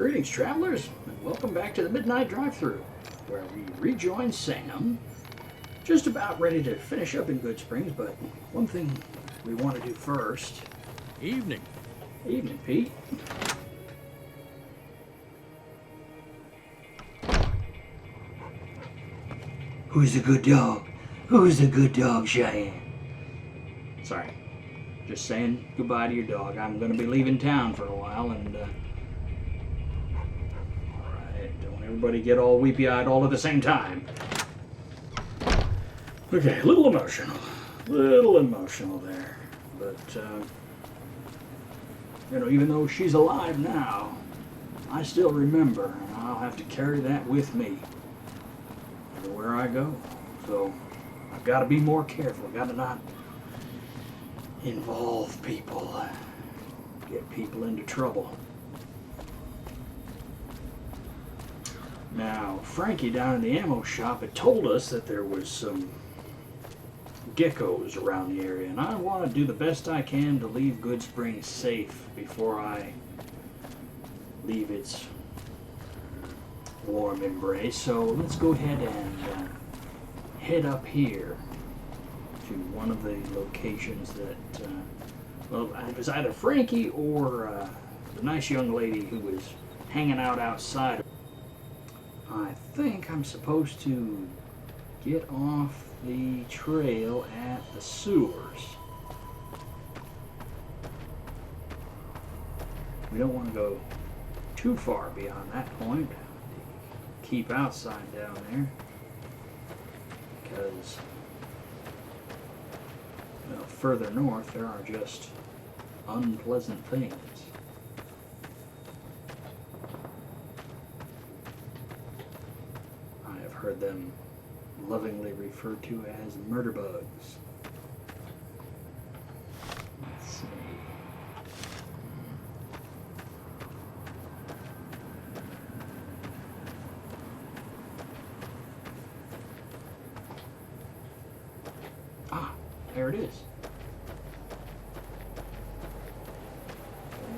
Greetings, travelers, and welcome back to the Mid-Nite Drive-Thru, where we rejoin Sam. Just about ready to finish up in Goodsprings, but one thing we want to do first. Evening. Evening, Pete. Who's a good dog? Who's a good dog, Cheyenne? Sorry. Just saying goodbye to your dog. I'm going to be leaving town for a while, and alright, don't everybody get all weepy-eyed all at the same time. Okay, a little emotional there, but you know, even though she's alive now, I still remember, and I'll have to carry that with me everywhere I go. So I've got to be more careful. I've got to not involve people, get people into trouble. Now, Frankie down in the ammo shop had told us that there was some geckos around the area, and I want to do the best I can to leave Goodsprings safe before I leave its warm embrace. So let's go ahead and head up here to one of the locations that, well, it was either Frankie or the nice young lady who was hanging out outside. I think I'm supposed to get off the trail at the sewers. We don't want to go too far beyond that point. Keep outside down there, because further north there are just unpleasant things. I have heard them lovingly referred to as murder bugs. Let's see. Ah, there it is.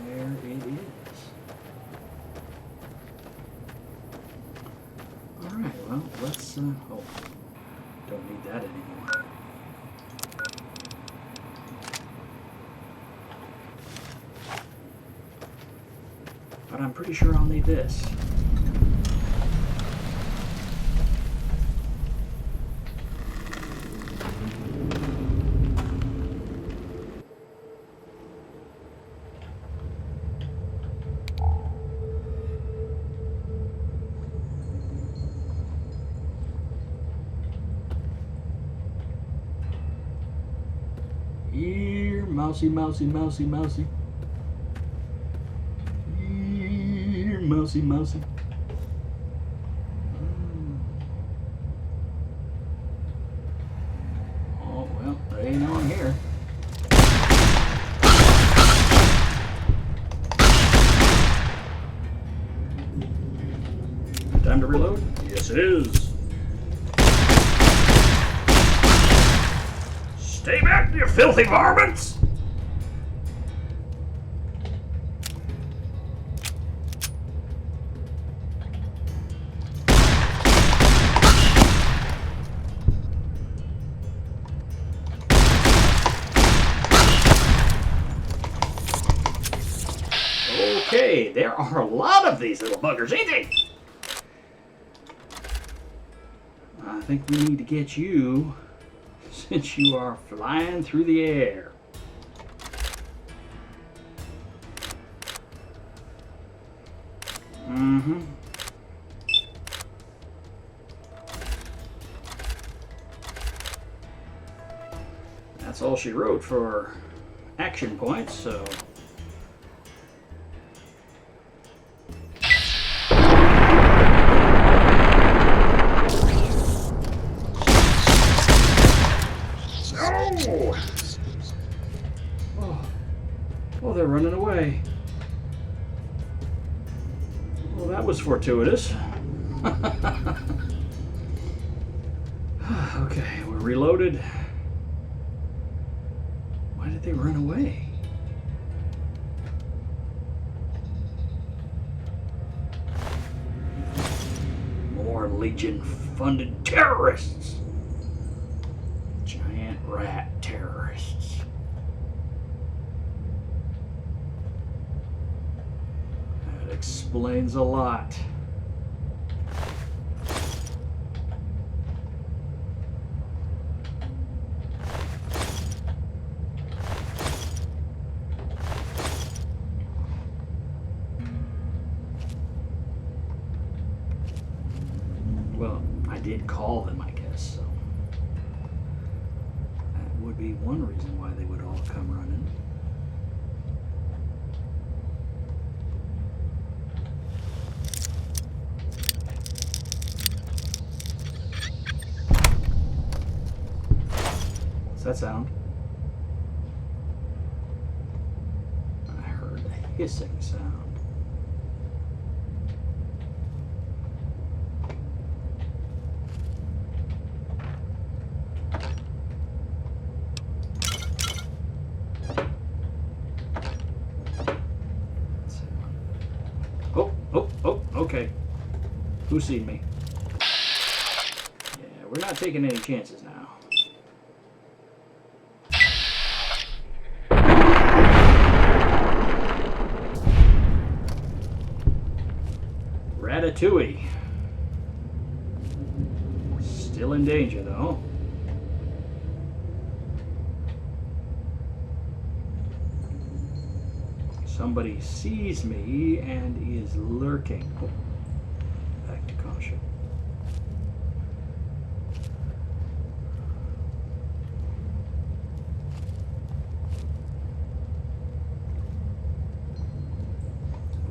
There it is. Alright, well, let's, oh, don't need that anymore. But I'm pretty sure I'll need this. Here, mousy, mousy, mousy, mousy. Here, mousy, mousy. Oh, well, they ain't on here. Time to reload? Yes, it is. Stay back, you filthy varmints! Okay, there are a lot of these little buggers, ain't they? I think we need to get you, since you are flying through the air. That's all she wrote for action points, so. Oh, they're running away. Well, that was fortuitous. Okay, we're reloaded. Why did they run away? more Legion-funded terrorists. Giant rat terrorists. That explains a lot. Well, I did call them, I guess, so that would be one reason why they would all come running. What's that sound? I heard a hissing sound. Okay. Who's seen me? Yeah, we're not taking any chances now. Ratatouille. Still in danger, though. Somebody sees me and is lurking. Oh, back to caution.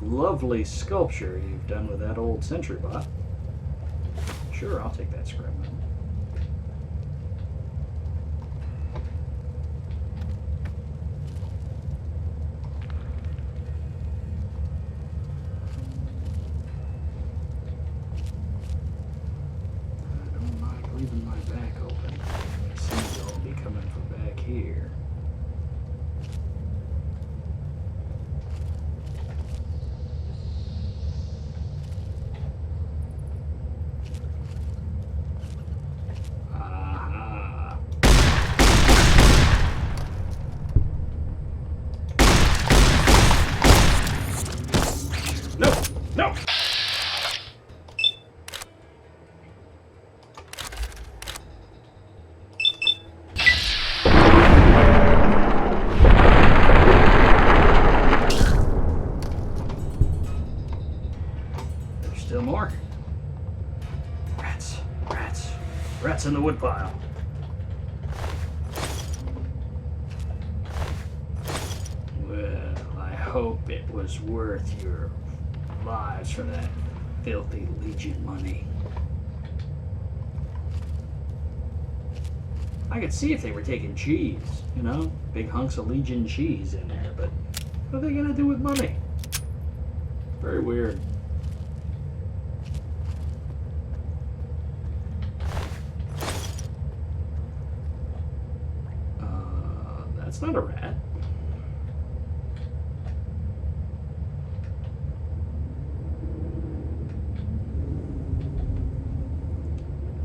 Lovely sculpture you've done with that old sentry bot. Sure, I'll take that scrap metal. Leaving my back open. I see y'all be coming from back here. Aha. No! No! Still more. Rats, rats, rats in the woodpile. Well, I hope it was worth your lives for that filthy Legion money. I could see if they were taking cheese, you know, big hunks of Legion cheese in there, but what are they gonna do with money? Very weird. That's not a rat.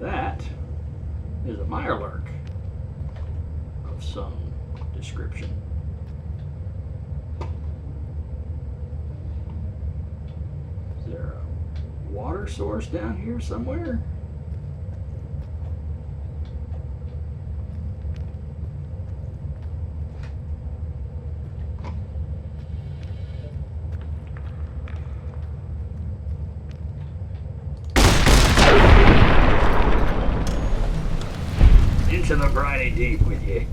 That is a mirelurk of some description. Is there a water source down here somewhere? To the briny deep with you.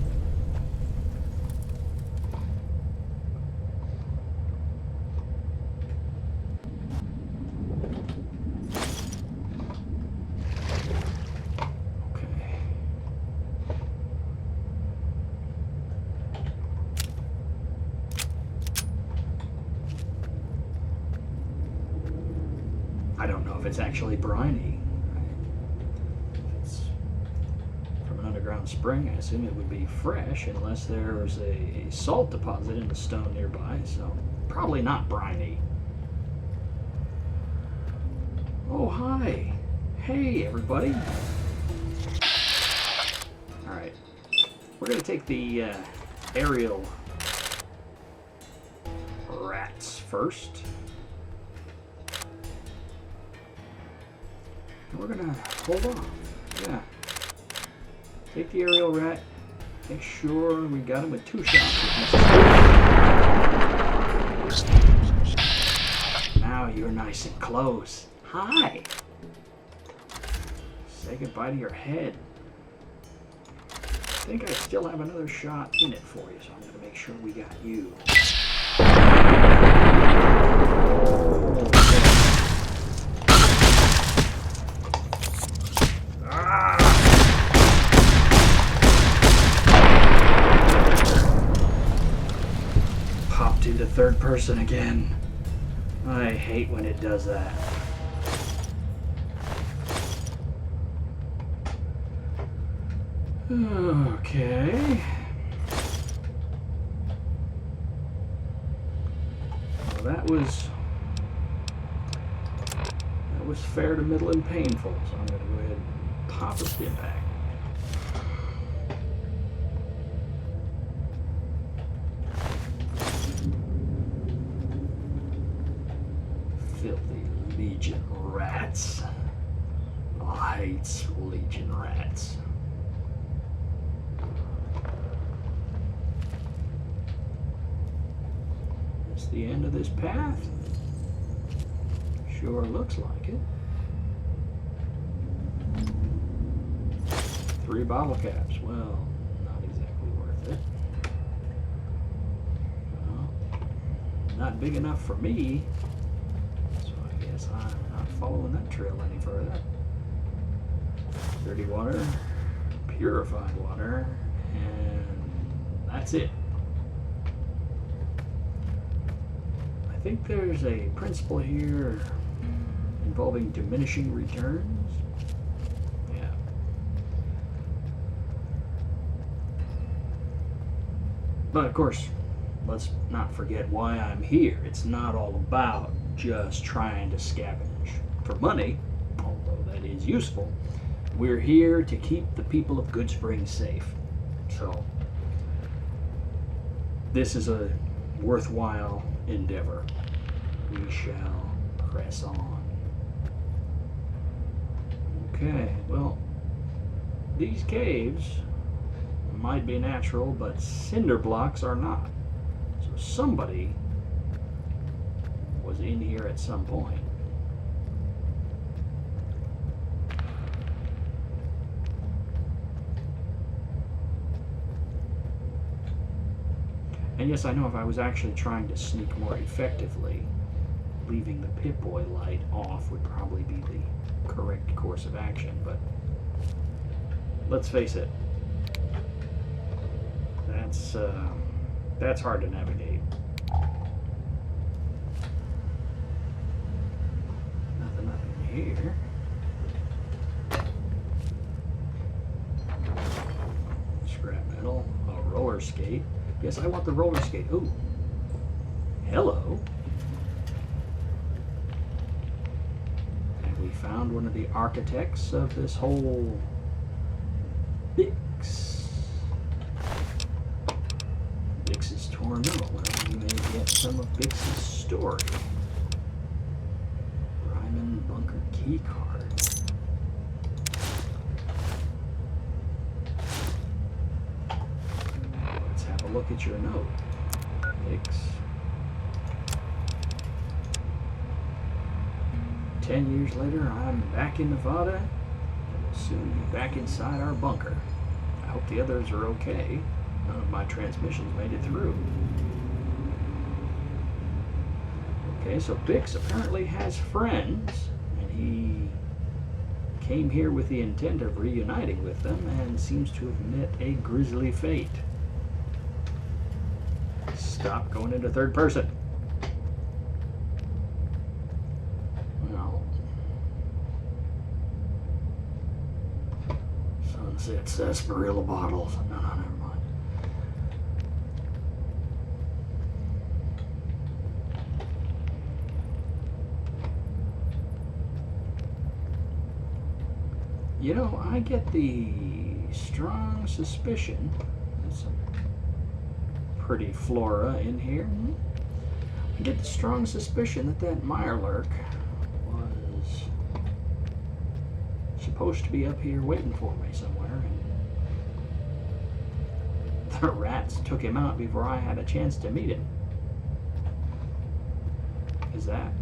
Okay. I don't know if it's actually briny. Underground spring, I assume it would be fresh unless there's a salt deposit in the stone nearby, so probably not briny. Oh, hi. Hey, everybody. Alright. We're going to take the aerial rats first. And we're going to hold off. Yeah. Take the aerial rat. Make sure we got him with 2 shots. Now you're nice and close. Hi. Say goodbye to your head. I think I still have another shot in it for you, so I'm going to make sure we got you. Popped into third person again. I hate when it does that. Okay. Well, that was fair to middle and painful, so I'm going to go ahead and pop a stim back. Filthy Legion rats. I hate Legion rats. Is the end of this path? Sure looks like it. 3 bottle caps. Well, not exactly worth it. Well, not big enough for me. So I guess I'm not following that trail any further. Dirty water, purified water, and that's it. I think there's a principle here involving diminishing returns. Yeah. But of course, let's not forget why I'm here. It's not all about just trying to scavenge for money, although that is useful. We're here to keep the people of Goodsprings safe. So, this is a worthwhile endeavor. We shall press on. Okay, well, these caves might be natural, but cinder blocks are not. So somebody was in here at some point. And yes, I know if I was actually trying to sneak more effectively, leaving the Pip-Boy light off would probably be the correct course of action, but let's face it, that's hard to navigate. Nothing up in here. Scrap metal, a roller skate. Yes, I want the roller skate. Ooh. Hello. And we found one of the architects of this whole Bix. Bix's Torno. Well, we may get some of Bix's story. Ryman Bunker key card. Look at your note. Thanks. 10 years later, I'm back in Nevada and will soon be back inside our bunker. I hope the others are okay. None of my transmissions made it through. Okay, so Bix apparently has friends, and he came here with the intent of reuniting with them and seems to have met a grisly fate. Stop going into third person. Well, Sunset sarsaparilla bottles. No, never mind. You know, I get the strong suspicion there's some pretty flora in here. I get the strong suspicion that that Mirelurk was supposed to be up here waiting for me somewhere, and the rats took him out before I had a chance to meet him. Is that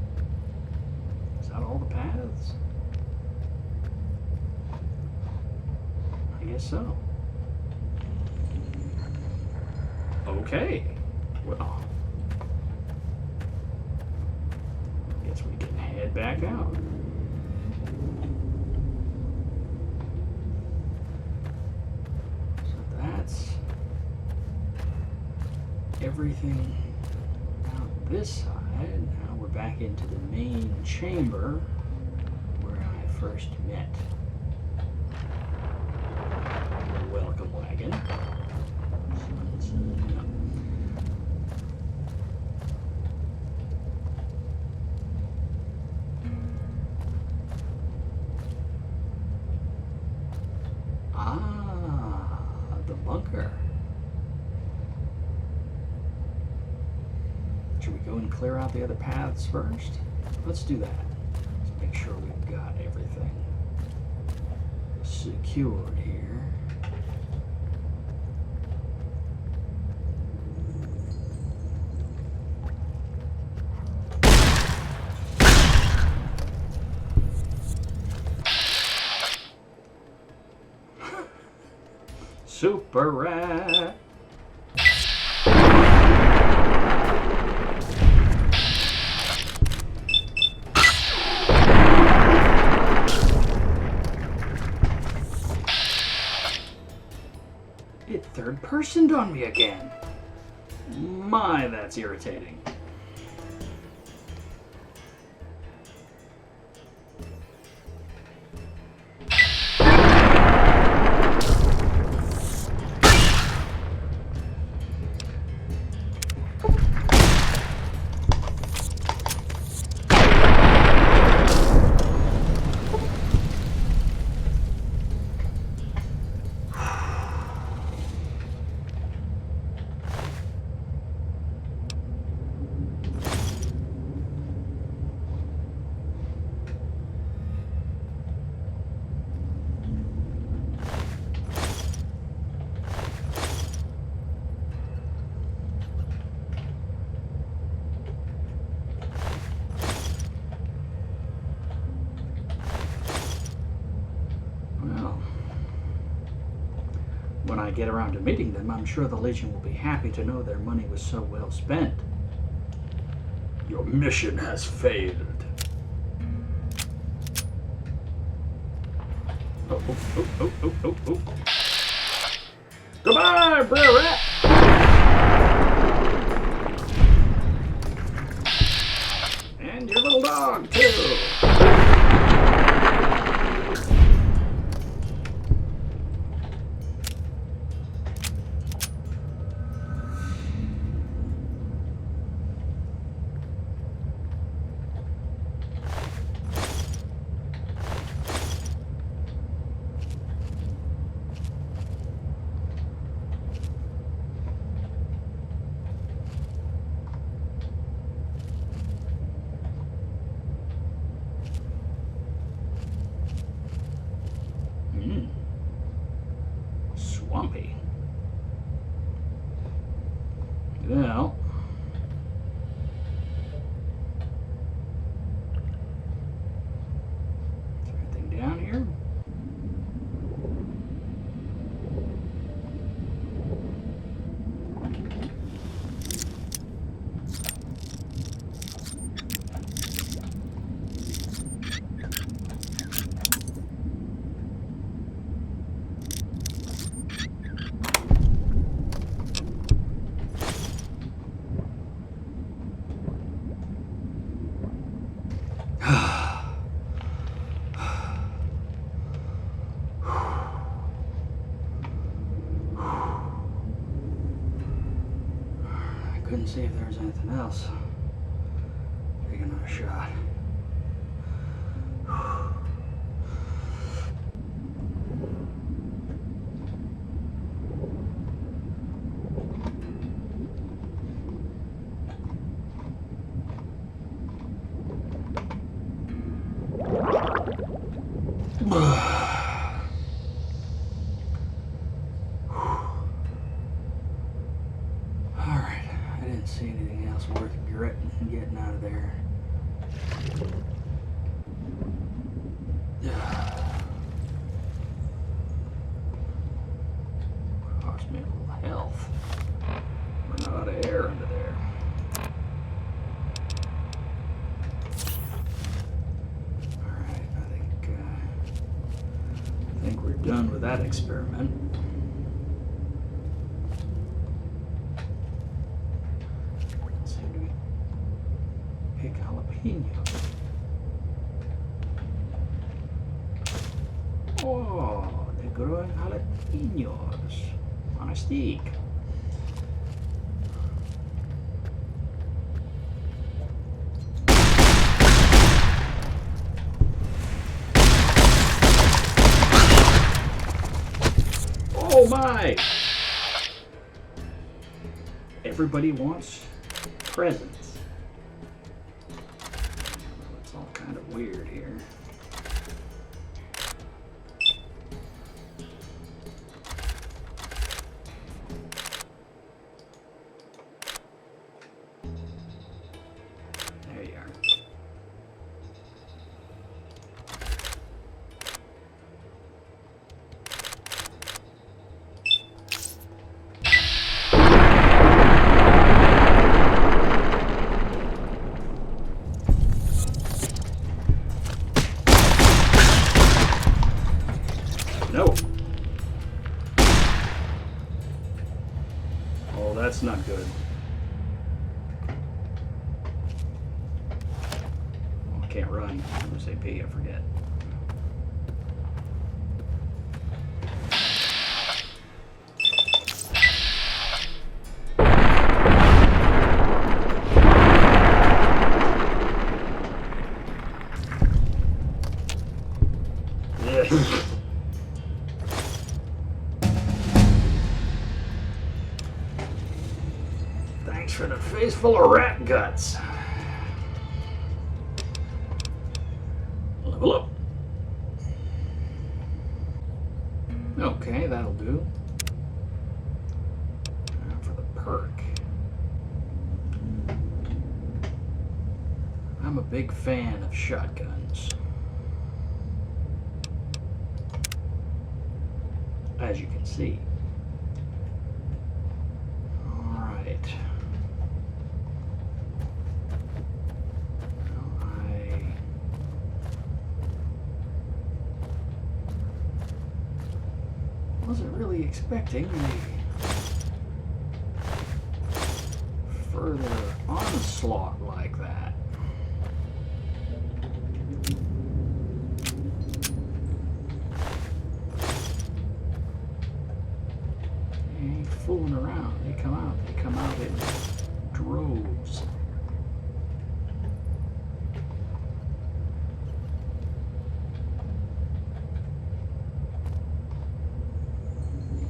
all the paths? I guess so. Okay. Well, I guess we can head back out. So that's everything out this side. Now we're back into the main chamber where I first met the welcome wagon. The bunker. Should we go and clear out the other paths first? Let's do that. Let's make sure we've got everything secured here. Super rat. It third-personed on me again. My, that's irritating. When I get around to meeting them, I'm sure the Legion will be happy to know their money was so well spent. Your mission has failed. Oh. Goodbye, Brer Rat! And your little dog, too! Swampy. Well, is there anything down here? Couldn't see if there was anything else. Take another shot. Alright, I didn't see anything else worth getting out of there. Cost me a little health. Run out of air under there. Alright, I think we're done with that experiment. Seem to be pick jalapenos. Oh, they're growing jalapenos on a stick. Oh my! Everybody wants presents. It's all kind of weird here. There you are. No. Oh, that's not good. Oh, I can't run. I'm gonna say P, I forget. Yeah. Thanks for the face full of rat guts. Level up. Okay, that'll do. Now for the perk. I'm a big fan of shotguns. As you can see. Alright. I wasn't really expecting a further onslaught like that. They ain't fooling around. They come out in droves.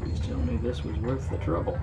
Please tell me this was worth the trouble.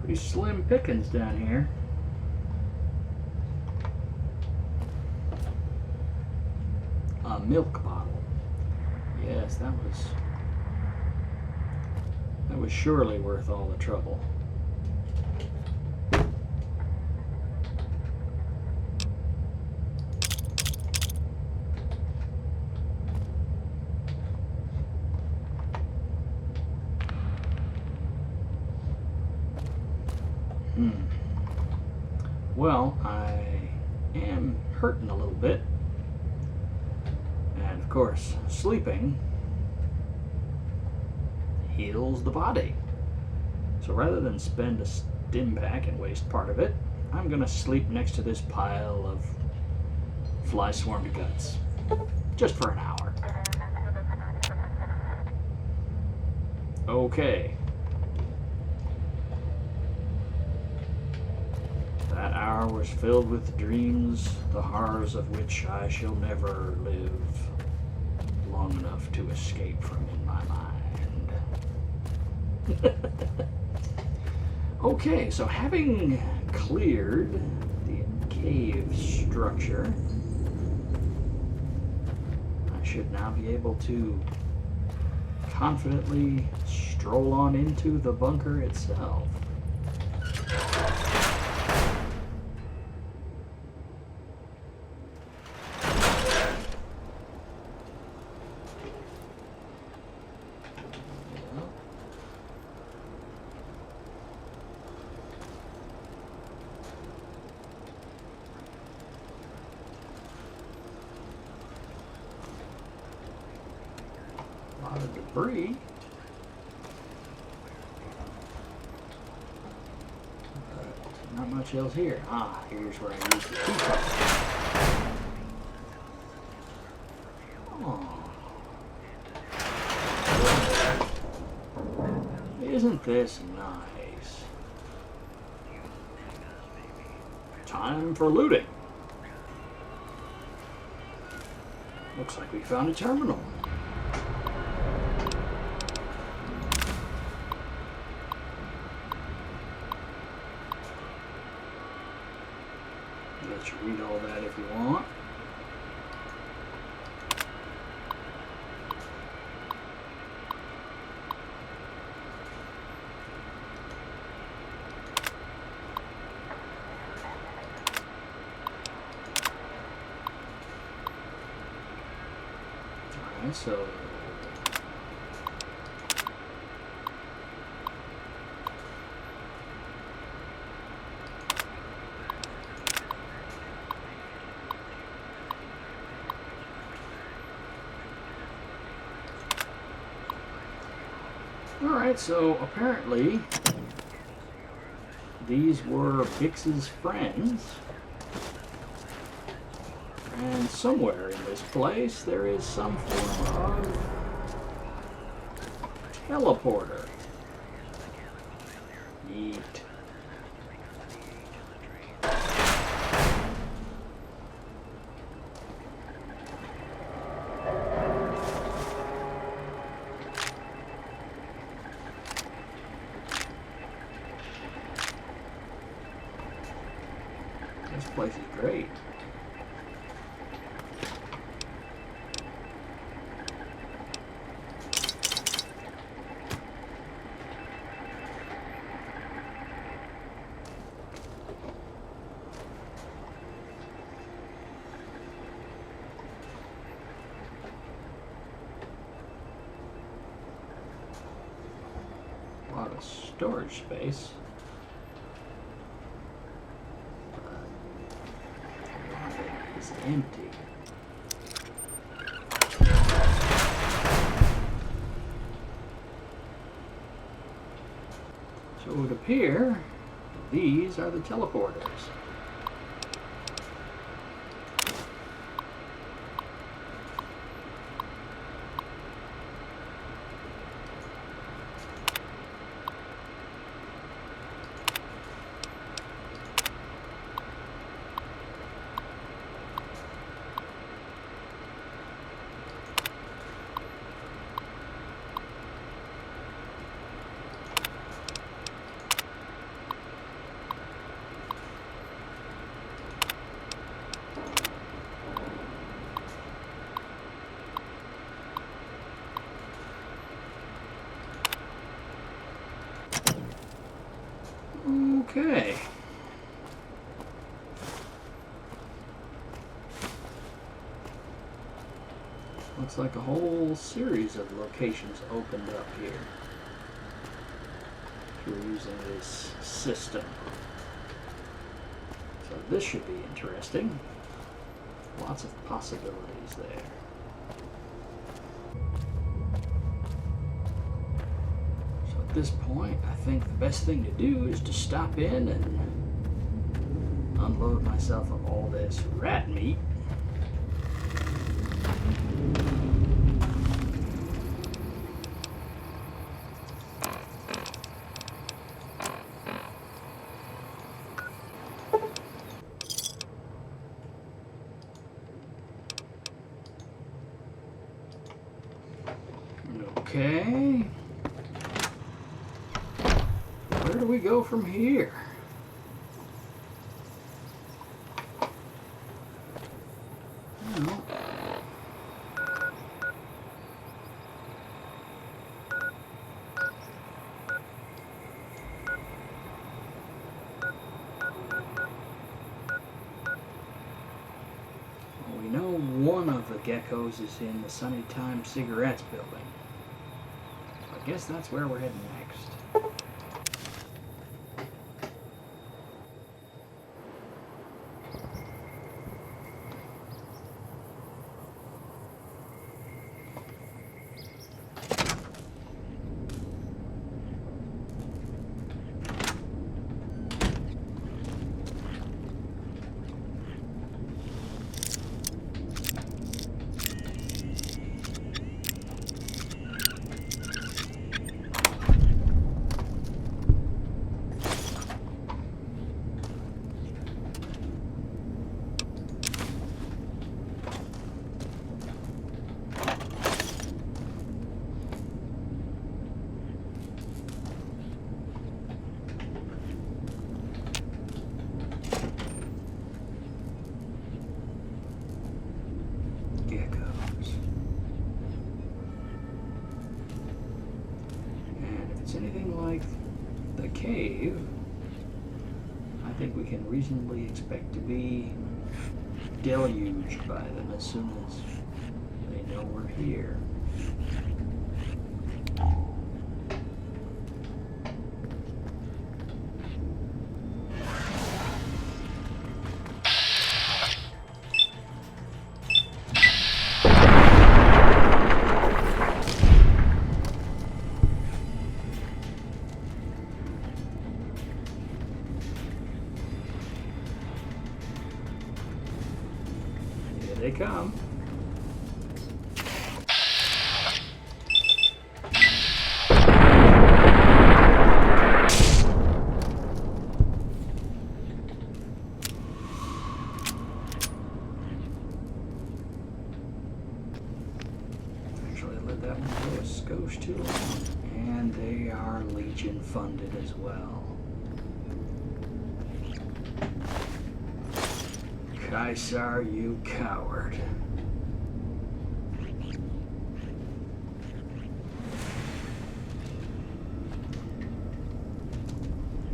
Pretty slim pickings down here. A milk bottle. Yes, that was surely worth all the trouble. Well, I am hurting a little bit, and of course, sleeping heals the body. So rather than spend a stim pack and waste part of it, I'm gonna sleep next to this pile of fly swarmed guts. Just for an hour. Okay. That hour was filled with dreams, the horrors of which I shall never live long enough to escape from in my mind. Okay, so having cleared the cave structure, I should now be able to confidently stroll on into the bunker itself. A lot of debris. But not much else here. Ah, here's where I use the key card. Oh. Isn't this nice? Time for looting. Looks like we found a terminal. Let you read all that if you want. Alright, so alright, so apparently these were Bix's friends, and somewhere in this place there is some form of teleporter. Neat. This place is great. A lot of storage space. It's empty. So it would appear these are the teleporters. Okay. Looks like a whole series of locations opened up here if you're using this system. So this should be interesting. Lots of possibilities there. at this point, I think the best thing to do is to stop in and unload myself of all this rat meat. Okay. Where do we go from here? Well, we know one of the geckos is in the Sunny Time Cigarettes building. I guess that's where we're heading next. Anything like the cave, I think we can reasonably expect to be deluged by them as soon as they know we're here. They come. Actually, let that one go a skosh too long. And they are Legion funded as well. Kaisar, you coward.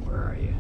Where are you?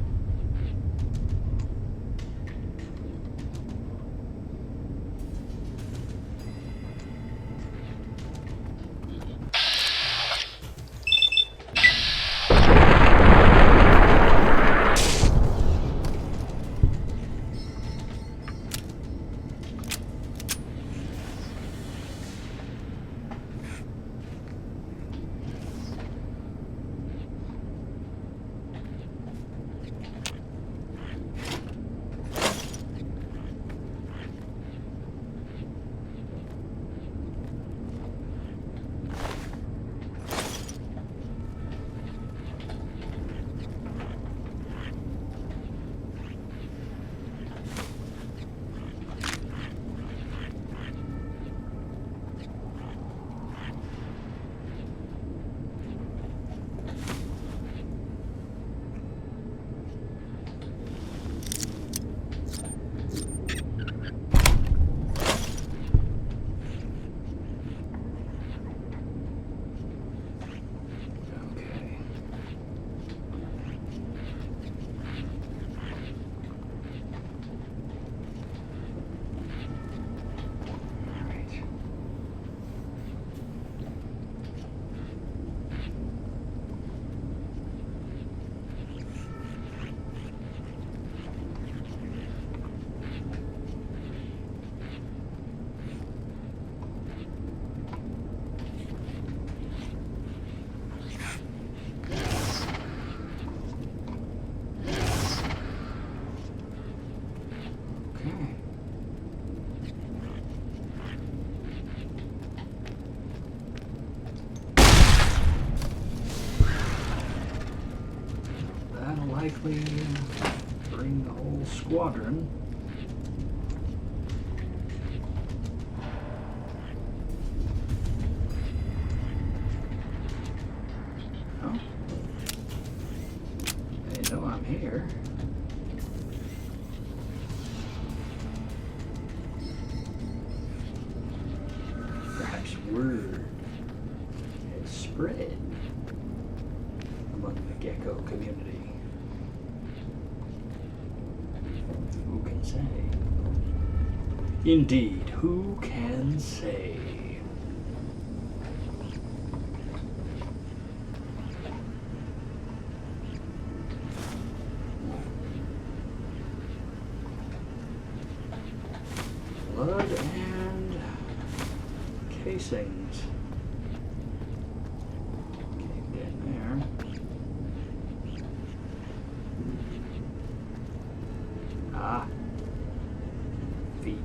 quickly bring the whole squadron. Oh. They know I'm here. Perhaps word has spread among the gecko community. Who can say? Indeed, who can say? Blood and casings. Caved in there. Ah. Feet.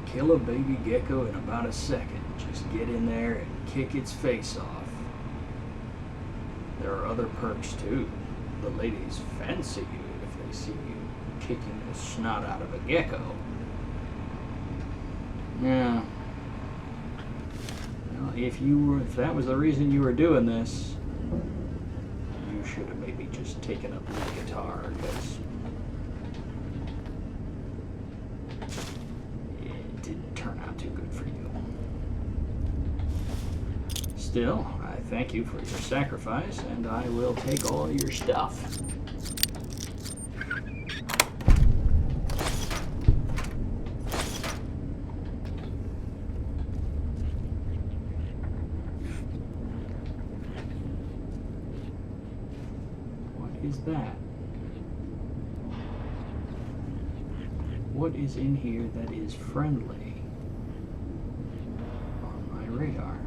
Kill a baby gecko in about a second. Just get in there and kick its face off. There are other perks too. The ladies fancy you if they see you kicking the snot out of a gecko. Yeah. Well, if that was the reason you were doing this, you should have maybe just taken up the guitar, because it didn't turn out too good for you. Still, I thank you for your sacrifice, and I will take all your stuff. What is that? What is in here that is friendly on my radar?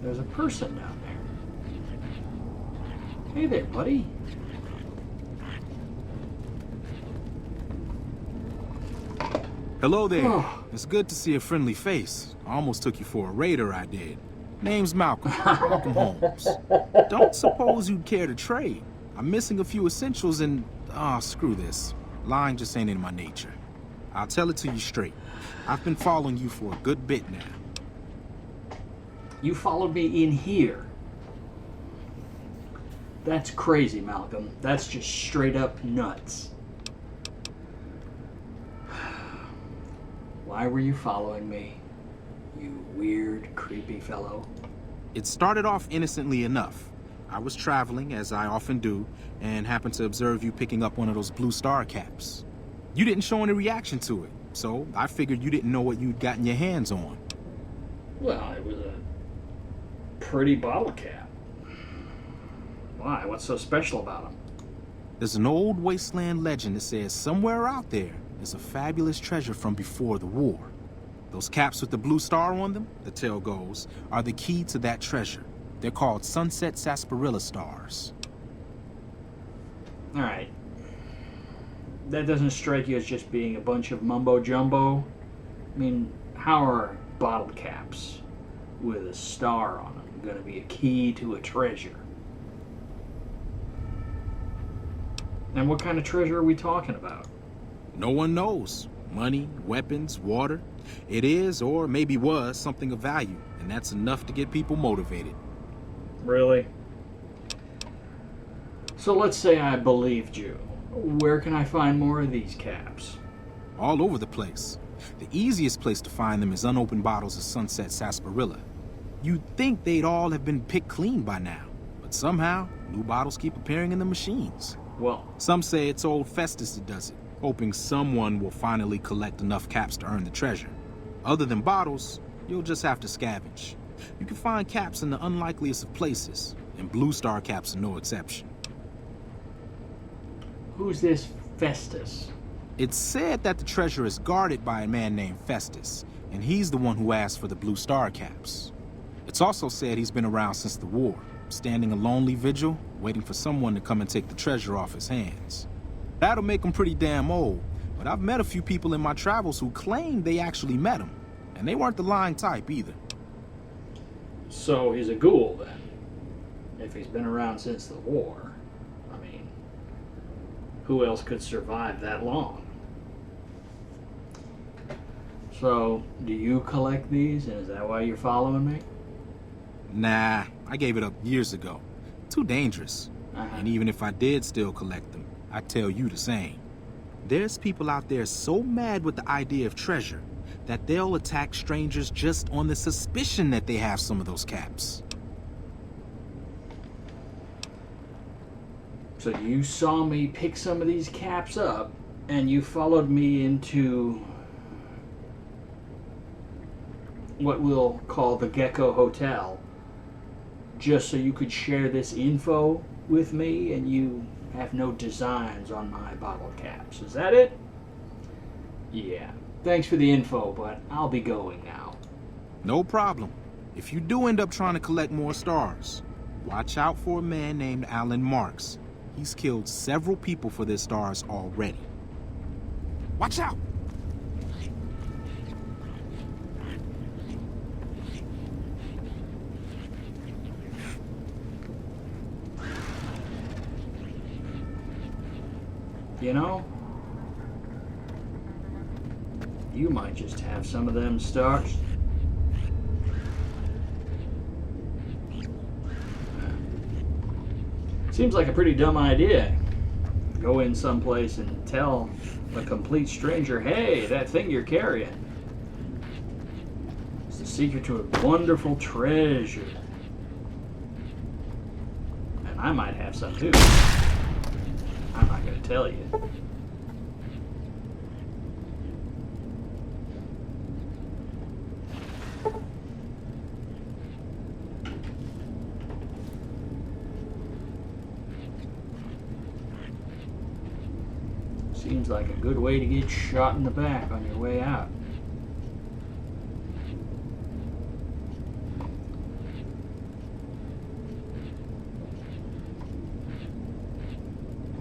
There's a person down there. Hey there, buddy. Hello there. Oh. It's good to see a friendly face. I almost took you for a raider, I did. Name's Malcolm. Malcolm Holmes. Don't suppose you'd care to trade. I'm missing a few essentials and... screw this. Lying just ain't in my nature. I'll tell it to you straight. I've been following you for a good bit now. You followed me in here. That's crazy, Malcolm. That's just straight up nuts. Why were you following me, you weird, creepy fellow? It started off innocently enough. I was traveling, as I often do, and happened to observe you picking up one of those blue star caps. You didn't show any reaction to it, so I figured you didn't know what you'd gotten your hands on. Well, it was a pretty bottle cap. Why? What's so special about them? There's an old wasteland legend that says somewhere out there is a fabulous treasure from before the war. Those caps with the blue star on them, the tale goes, are the key to that treasure. They're called sunset sarsaparilla stars. All right. That doesn't strike you as just being a bunch of mumbo-jumbo? I mean, how are bottle caps with a star on them going to be a key to a treasure? And what kind of treasure are we talking about? No one knows. Money, weapons, water. It is, or maybe was, something of value, and that's enough to get people motivated. Really? So let's say I believed you. Where can I find more of these caps? All over the place. The easiest place to find them is unopened bottles of sunset sarsaparilla. You'd think they'd all have been picked clean by now, but somehow, new bottles keep appearing in the machines. Well, Some say it's old Festus that does it, hoping someone will finally collect enough caps to earn the treasure. Other than bottles, you'll just have to scavenge. You can find caps in the unlikeliest of places, and Blue Star caps are no exception. who's this Festus? It's said that the treasure is guarded by a man named Festus, and he's the one who asked for the Blue Star caps. It's also said he's been around since the war, standing a lonely vigil, waiting for someone to come and take the treasure off his hands. That'll make him pretty damn old, but I've met a few people in my travels who claim they actually met him, and they weren't the lying type either. So he's a ghoul then, if he's been around since the war. I mean, who else could survive that long? So, do you collect these, and is that why you're following me? Nah, I gave it up years ago. Too dangerous. And even if I did still collect them, I'd tell you the same. There's people out there so mad with the idea of treasure that they'll attack strangers just on the suspicion that they have some of those caps. So you saw me pick some of these caps up, and you followed me into what we'll call the Gecko Hotel, just so you could share this info with me, and you have no designs on my bottle caps. Is that it? Yeah. Thanks for the info, but I'll be going now. No problem. If you do end up trying to collect more stars, watch out for a man named Alan Marks. He's killed several people for their stars already. Watch out! You know, you might just have some of them stars. Seems like a pretty dumb idea. Go in someplace and tell a complete stranger, hey, that thing you're carrying is the secret to a wonderful treasure. And I might have some too. I'm not going to tell you. Seems like a good way to get shot in the back on your way out.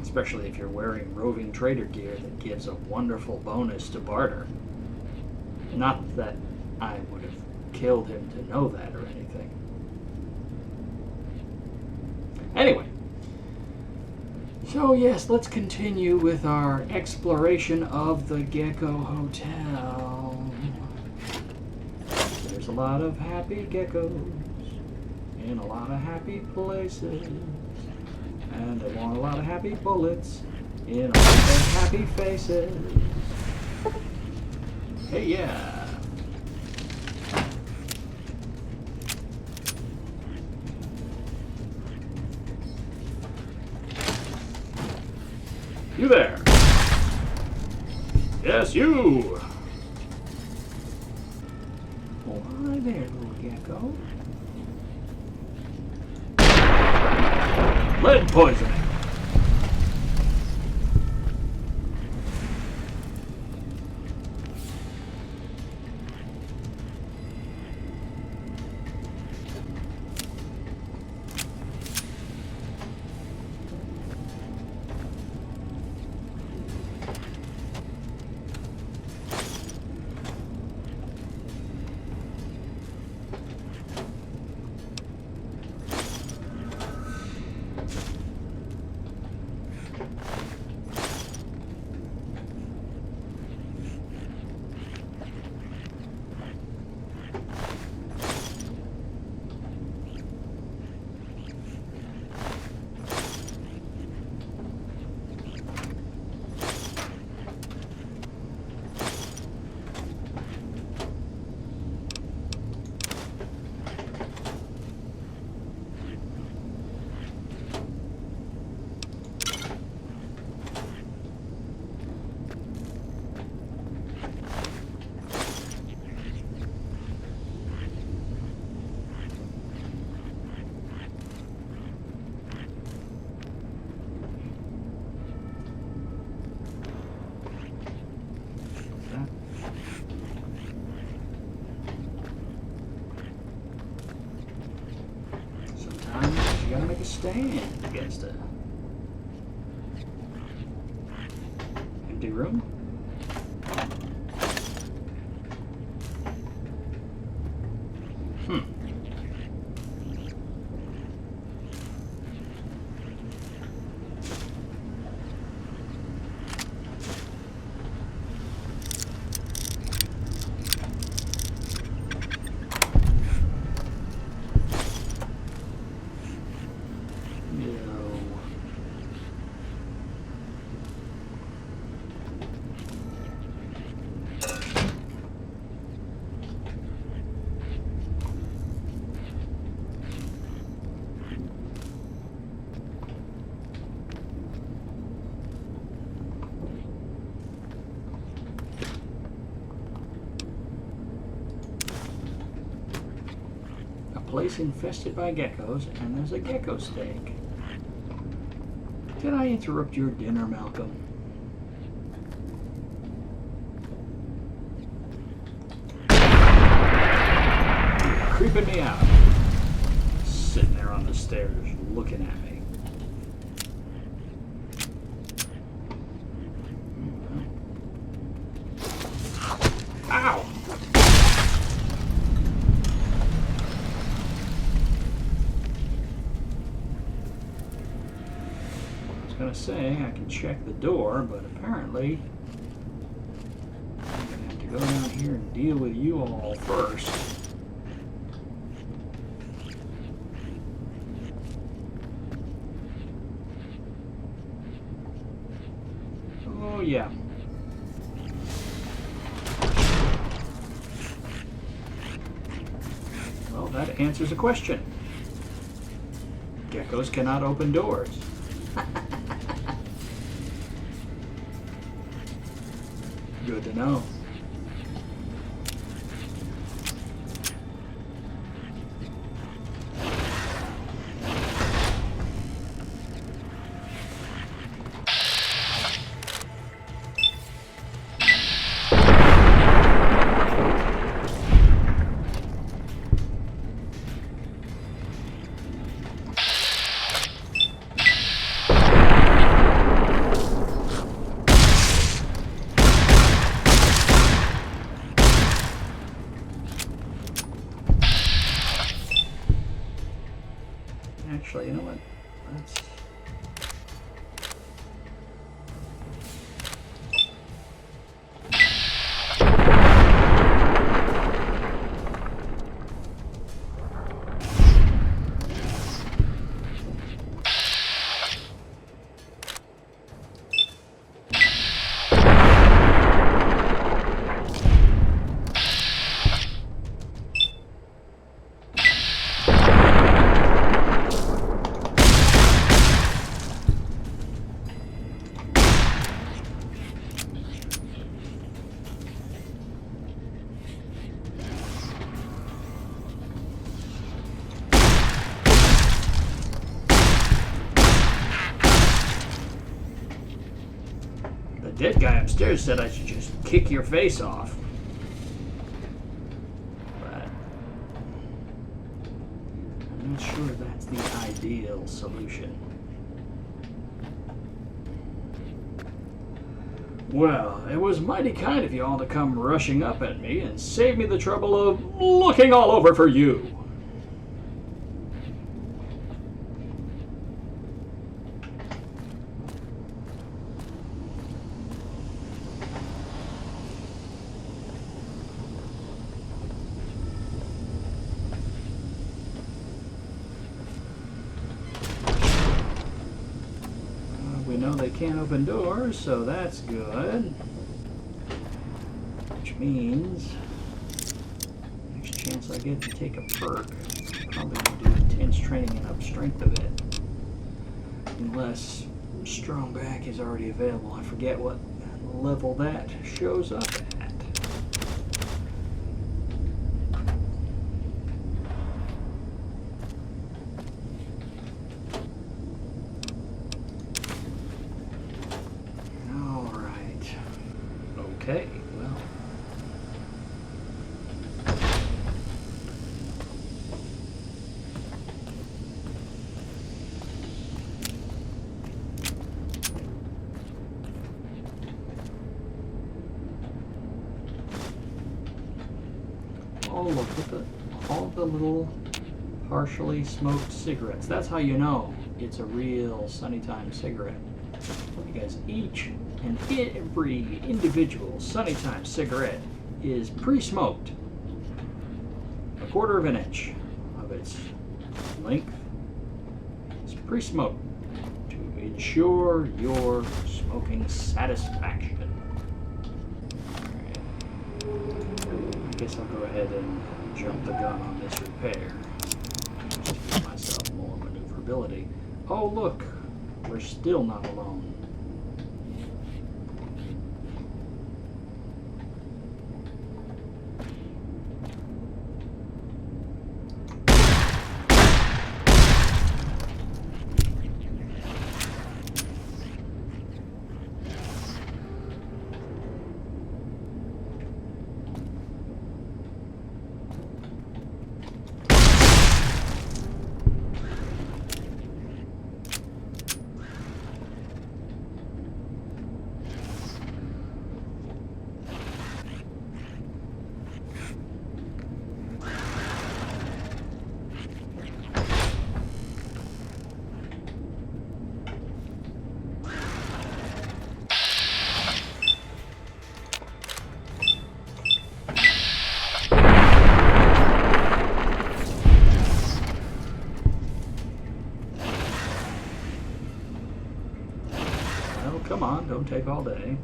Especially if you're wearing roving trader gear that gives a wonderful bonus to barter. Not that I would have killed him to know that or anything. Anyway. So yes, let's continue with our exploration of the Gecko Hotel. There's a lot of happy geckos in a lot of happy places. And I want a lot of happy bullets in all their happy faces. Hey, yeah. You there. Yes, you. Oh, hi there, little gecko. Lead poisoning. to stand against a empty room. Place infested by geckos, and there's a gecko steak. Did I interrupt your dinner, Malcolm? You're creeping me out. Sitting there on the stairs looking at me. Ow! I was gonna say I can check the door, but apparently I'm gonna have to go down here and deal with you all first. Oh yeah. Well, that answers a question. Geckos cannot open doors. Good to know. Actually, you know what? Let's... The dead guy upstairs said I should just kick your face off. But I'm not sure that's the ideal solution. Well, it was mighty kind of you all to come rushing up at me and save me the trouble of looking all over for you. We know they can't open doors, so that's good. Which means next chance I get to take a perk, probably gonna do intense training and up strength of it. Unless strong back is already available. I forget what level that shows up at. Okay, well. with all the little partially smoked cigarettes. That's how you know it's a real Sunnytime cigarette. Because each and every individual Sunnytime cigarette is pre-smoked. A quarter of an inch of its length is pre-smoked to ensure your smoking satisfaction. I guess I'll go ahead and jump the gun on this repair. Just to give myself more maneuverability. Oh look, we're still not alone. Come on, don't take all day.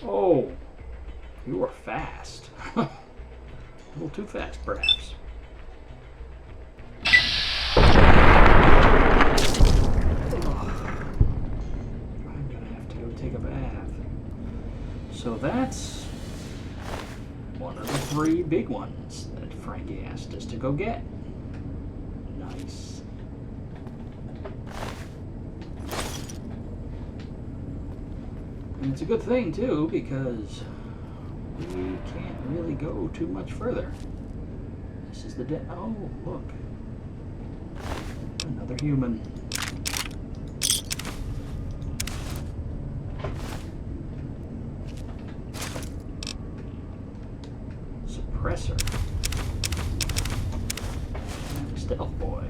Oh, you were fast. A little too fast, perhaps. I'm gonna have to go take a bath. So that's one of the 3 big ones that Frankie asked us to go get. Nice. And it's a good thing too, because we can't really go too much further. This is the oh, look. Another human. Suppressor. And stealth boy.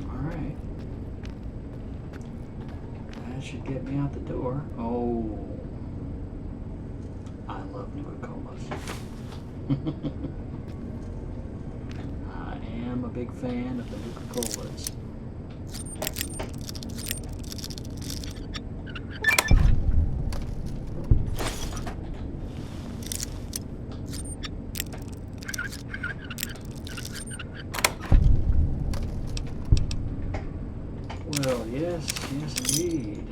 Alright. That should get me out the door. Oh. I love Nuka-Colas. I am a big fan of the Nuka-Colas. Well, yes, indeed.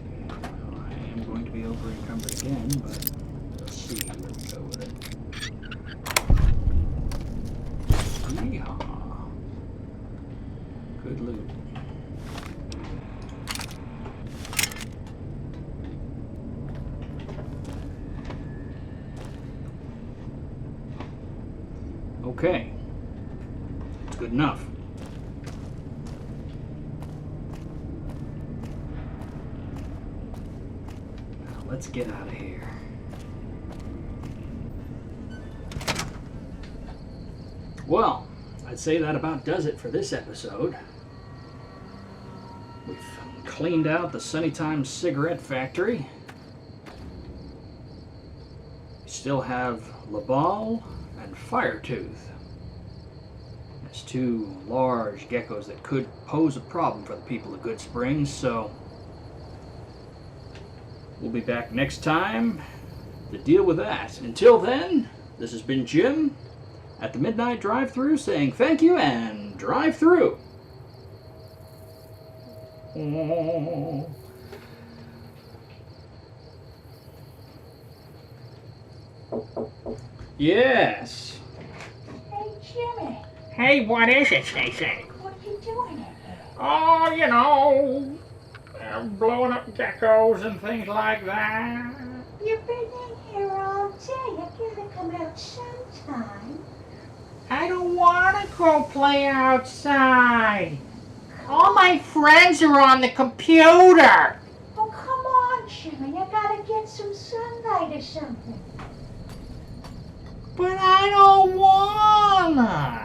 Yeah, well, I am going to be over encumbered again, but let's see where we go with it. Yeehaw. Good loot. Okay, it's good enough. Now let's get out of here. Well, I'd say that about does it for this episode. We've cleaned out the Sunnytime cigarette factory. We still have Labal and Firetooth. That's 2 large geckos that could pose a problem for the people of Goodsprings, so we'll be back next time to deal with that. Until then, this has been Jim at the Mid-Nite Drive-Thru saying thank you and drive through. Oh. Yes. Hey, Jimmy. Hey, what is it, Stacy? What are you doing in here? Oh, blowing up geckos and things like that. You've been in here all day. You gotta come out sometime. I don't want to go play outside. All my friends are on the computer. Oh, come on, Jimmy. You gotta get some sunlight or something. But I don't wanna.